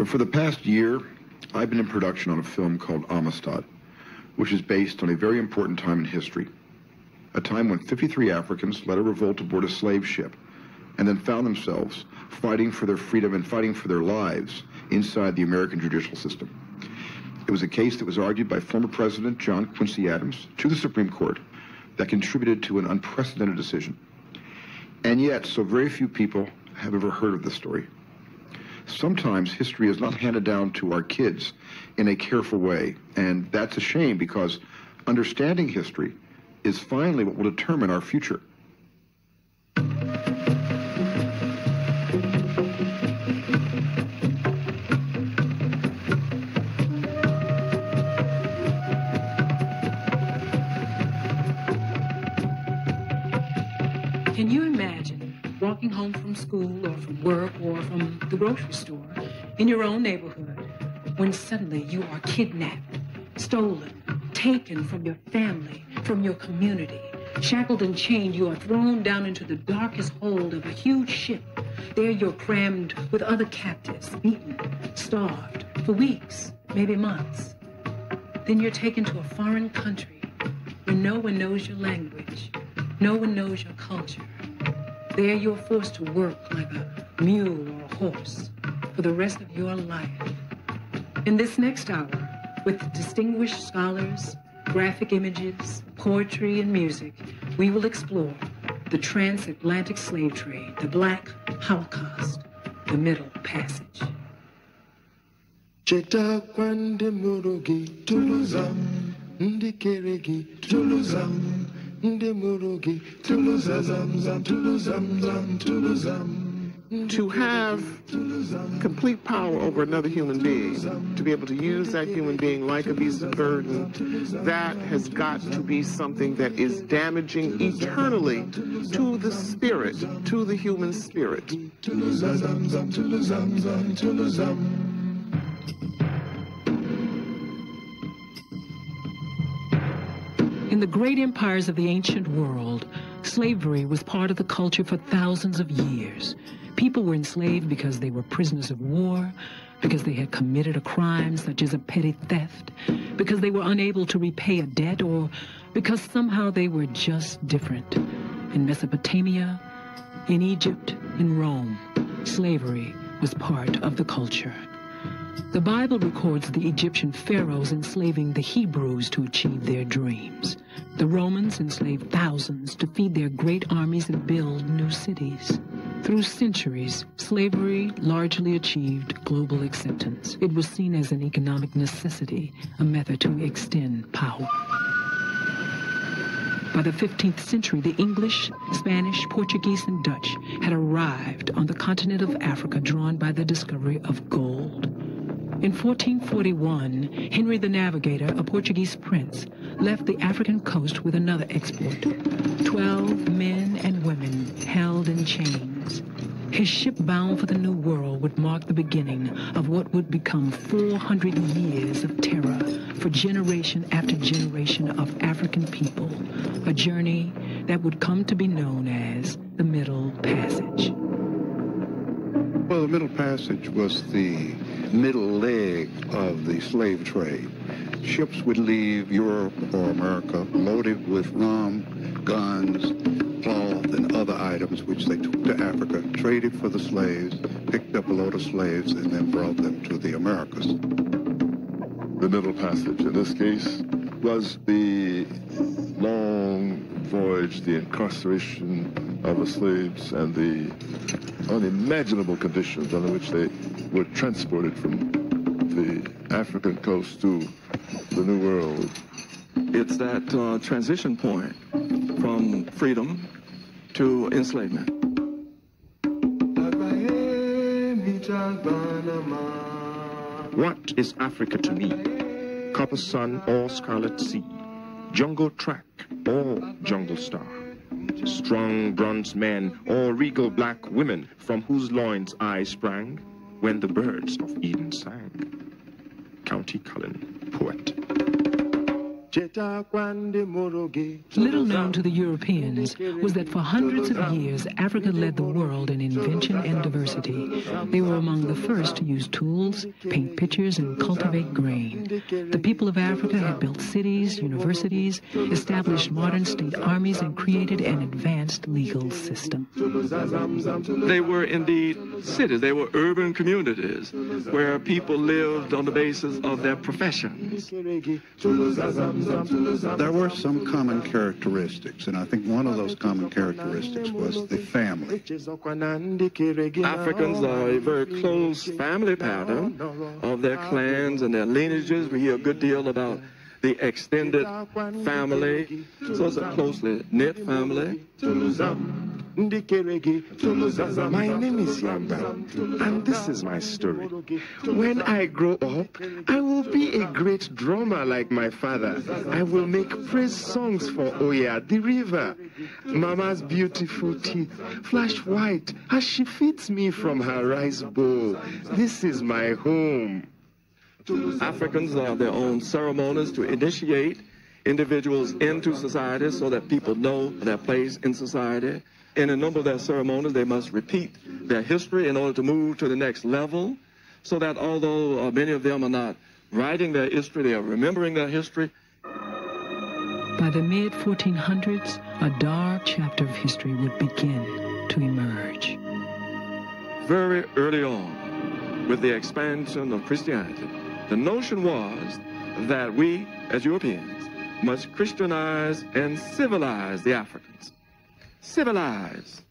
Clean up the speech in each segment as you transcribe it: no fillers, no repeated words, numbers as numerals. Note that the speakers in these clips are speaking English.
For the past year, I've been in production on a film called Amistad, which is based on a very important time in history, a time when 53 Africans led a revolt aboard a slave ship and then found themselves fighting for their freedom and fighting for their lives inside the American judicial system. It was a case that was argued by former President John Quincy Adams to the Supreme Court that contributed to an unprecedented decision. And yet, so very few people have ever heard of this story. Sometimes history is not handed down to our kids in a careful way, and that's a shame because understanding history is finally what will determine our future. Can you imagine walking home from school or from work or from the grocery store in your own neighborhood when suddenly you are kidnapped, stolen, taken from your family, from your community, shackled and chained, you are thrown down into the darkest hold of a huge ship. There you're crammed with other captives, beaten, starved for weeks, maybe months. Then you're taken to a foreign country where no one knows your language, no one knows your culture. There you're forced to work like a mule or a horse for the rest of your life. In this next hour, with distinguished scholars, graphic images, poetry, and music, we will explore the transatlantic slave trade, the Black Holocaust, the Middle Passage. To have complete power over another human being, to be able to use that human being like a beast of burden, that has got to be something that is damaging eternally to the spirit, to the human spirit. In the great empires of the ancient world, slavery was part of the culture for thousands of years. People were enslaved because they were prisoners of war, because they had committed a crime such as a petty theft, because they were unable to repay a debt, or because somehow they were just different. In Mesopotamia, in Egypt, in Rome, slavery was part of the culture. The Bible records the Egyptian pharaohs enslaving the Hebrews to achieve their dreams. The Romans enslaved thousands to feed their great armies and build new cities. Through centuries, slavery largely achieved global acceptance. It was seen as an economic necessity, a method to extend power. By the 15th century, the English, Spanish, Portuguese, and Dutch had arrived on the continent of Africa, drawn by the discovery of gold. In 1441, Henry the Navigator, a Portuguese prince, left the African coast with another export. 12 men and women held in chains. His ship bound for the New World would mark the beginning of what would become 400 years of terror for generation after generation of African people, a journey that would come to be known as the Middle Passage. Well, the Middle Passage was the middle leg of the slave trade. Ships would leave Europe or America loaded with rum, guns, cloth, and other items which they took to Africa, traded for the slaves, picked up a load of slaves, and then brought them to the Americas. The Middle Passage, in this case, was the long voyage, the incarceration of the slaves, and the unimaginable conditions under which they were transported from the African coast to the New World. It's that transition point from freedom to enslavement. What is Africa to me? Copper sun or scarlet sea, jungle track or jungle star, strong bronze men or regal black women from whose loins I sprang when the birds of Eden sang. County Cullen, poet. Little known to the Europeans was that for hundreds of years, Africa led the world in invention and diversity. They were among the first to use tools, paint pictures, and cultivate grain. The people of Africa had built cities, universities, established modern state armies, and created an advanced legal system. They were indeed cities. They were urban communities where people lived on the basis of their professions. There were some common characteristics, and I think one of those common characteristics was the family. Africans are a very close family pattern of their clans and their lineages. We hear a good deal about the extended family, so it's a closely knit family. My name is Yamba, and this is my story. When I grow up, I will be a great drummer like my father. I will make praise songs for Oya, the river. Mama's beautiful teeth flash white as she feeds me from her rice bowl. This is my home. Africans have their own ceremonies to initiate individuals into society so that people know their place in society. In a number of their ceremonies, they must repeat their history in order to move to the next level, so that although many of them are not writing their history, they are remembering their history. By the mid-1400s, a dark chapter of history would begin to emerge. Very early on, with the expansion of Christianity, the notion was that we, as Europeans, must Christianize and civilize the Africans. Civilize.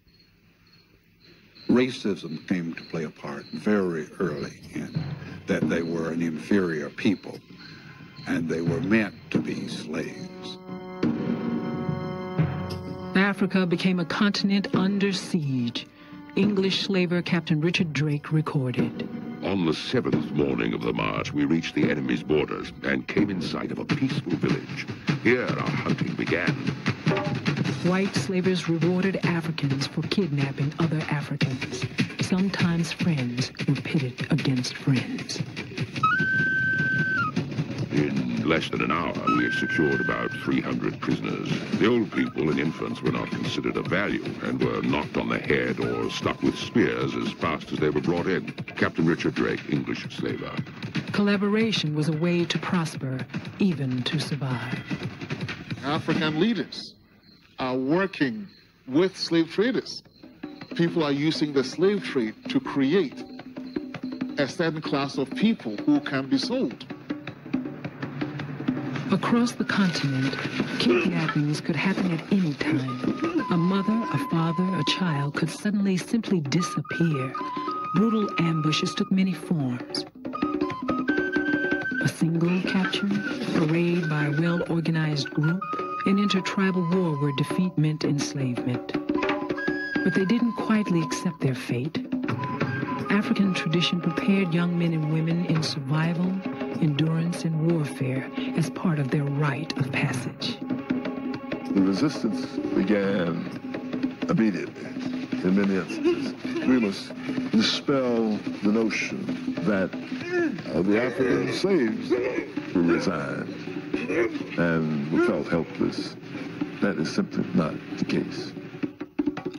Racism came to play a part very early in that they were an inferior people, and they were meant to be slaves. Africa became a continent under siege. English slaver Captain Richard Drake recorded. On the 7th morning of the march, we reached the enemy's borders and came in sight of a peaceful village. Here our hunting began. White slavers rewarded Africans for kidnapping other Africans. Sometimes friends were pitted against friends. In less than an hour, we had secured about 300 prisoners. The old people and infants were not considered of value and were knocked on the head or stuck with spears as fast as they were brought in. Captain Richard Drake, English slaver. Collaboration was a way to prosper, even to survive. African leaders are working with slave traders. People are using the slave trade to create a certain class of people who can be sold. Across the continent, kidnappings could happen at any time. A mother, a father, a child could suddenly simply disappear. Brutal ambushes took many forms. A single capture, a raid by a well-organized group, an intertribal war where defeat meant enslavement. But they didn't quietly accept their fate. African tradition prepared young men and women in survival, endurance, and warfare as part of their rite of passage. The resistance began immediately in many instances. We must dispel the notion that the African slaves were resigned and were felt helpless. That is simply not the case.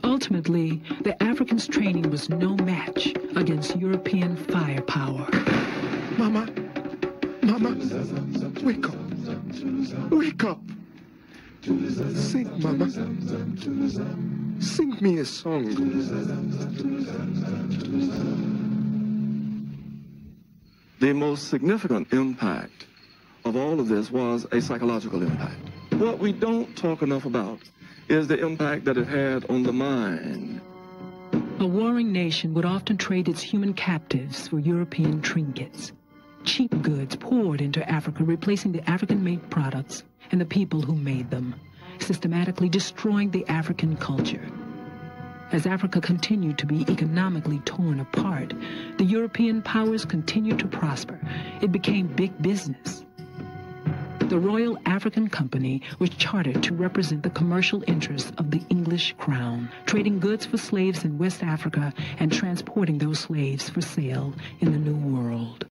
Ultimately, the Africans' training was no match against European firepower. Mama, Mama, wake up. Wake up. Sing, Mama. Sing me a song. The most significant impact of all of this was a psychological impact. What we don't talk enough about is the impact that it had on the mind. A warring nation would often trade its human captives for European trinkets. Cheap goods poured into Africa, replacing the African-made products and the people who made them, systematically destroying the African culture. As Africa continued to be economically torn apart, the European powers continued to prosper. It became big business. The Royal African Company was chartered to represent the commercial interests of the English crown, trading goods for slaves in West Africa and transporting those slaves for sale in the New World.